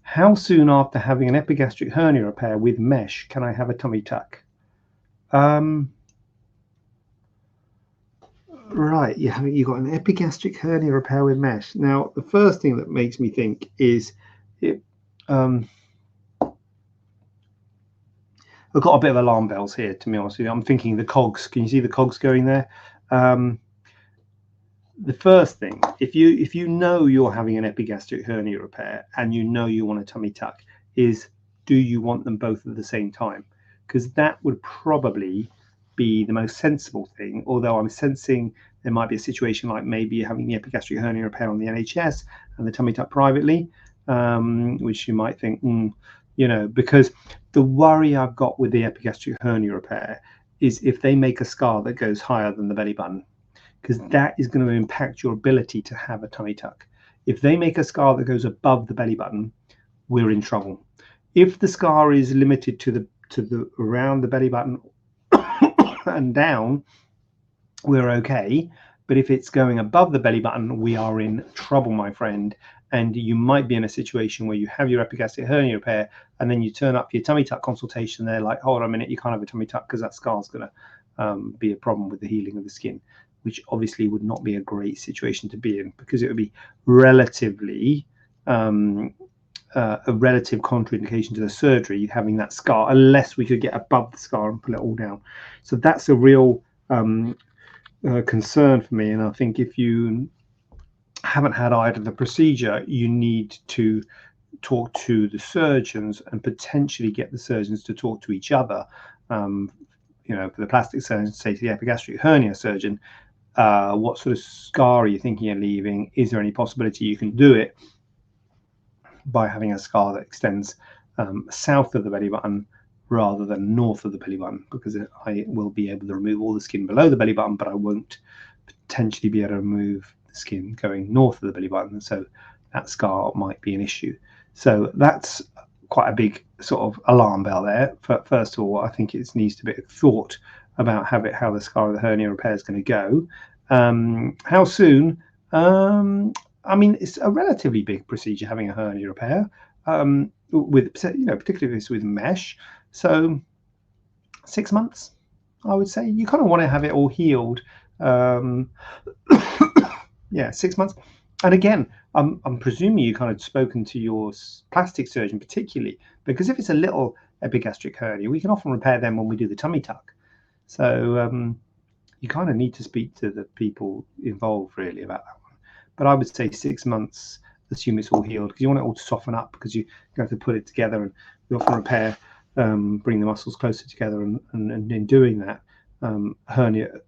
How soon after having an epigastric hernia repair with mesh can I have a tummy tuck? Right, you've got an epigastric hernia repair with mesh. Now, the first thing that makes me think is I've got a bit of alarm bells here, to be honest with you. I'm thinking the cogs. Can you see the cogs going there? The first thing, if you know you're having an epigastric hernia repair and you know you want a tummy tuck, is do you want them both at the same time? Because that would probably be the most sensible thing, although I'm sensing there might be a situation like maybe you're having the epigastric hernia repair on the NHS and the tummy tuck privately, which you might think, because the worry I've got with the epigastric hernia repair is if they make a scar that goes higher than the belly button, because that is going to impact your ability to have a tummy tuck. If they make a scar that goes above the belly button, we're in trouble. If the scar is limited to the around the belly button and down, we're okay. But if it's going above the belly button, we are in trouble, my friend. And you might be in a situation where you have your epigastric hernia repair and then you turn up for your tummy tuck consultation. They're like, hold on a minute, you can't have a tummy tuck because that scar's going to be a problem with the healing of the skin, which obviously would not be a great situation to be in, because it would be relatively a relative contraindication to the surgery having that scar, unless we could get above the scar and pull it all down. So that's a real concern for me. And I think if you haven't had either the procedure, you need to talk to the surgeons and potentially get the surgeons to talk to each other. For the plastic surgeon, say to the epigastric hernia surgeon, what sort of scar are you thinking of leaving? Is there any possibility you can do it by having a scar that extends south of the belly button rather than north of the belly button? Because I will be able to remove all the skin below the belly button, but I won't potentially be able to remove the skin going north of the belly button. So that scar might be an issue. So that's quite a big sort of alarm bell there. First of all, I think it needs to be thought about how the scar of the hernia repair is going to go. How soon? I mean, it's a relatively big procedure having a hernia repair, with particularly this with mesh. So 6 months, I would say. You kind of want to have it all healed. Yeah, 6 months. And again, I'm presuming you kind of spoken to your plastic surgeon particularly, because if it's a little epigastric hernia, we can often repair them when we do the tummy tuck. So you kind of need to speak to the people involved really about that one. But I would say 6 months, assume it's all healed, because you want it all to soften up, because you have to put it together, and we often repair, bring the muscles closer together, and in doing that,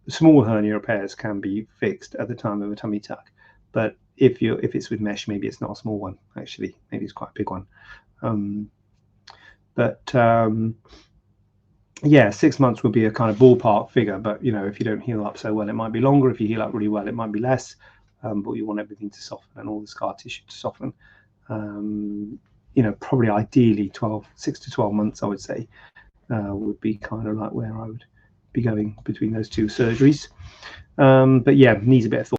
small hernia repairs can be fixed at the time of a tummy tuck. But if it's with mesh, maybe it's not a small one, actually. Maybe it's quite a big one. Yeah, 6 months would be a kind of ballpark figure. But if you don't heal up so well, it might be longer. If you heal up really well, it might be less. But you want everything to soften and all the scar tissue to soften. Probably ideally 6 to 12 months, I would say, would be kind of like where I would be going between those two surgeries. But yeah, needs a bit of thought.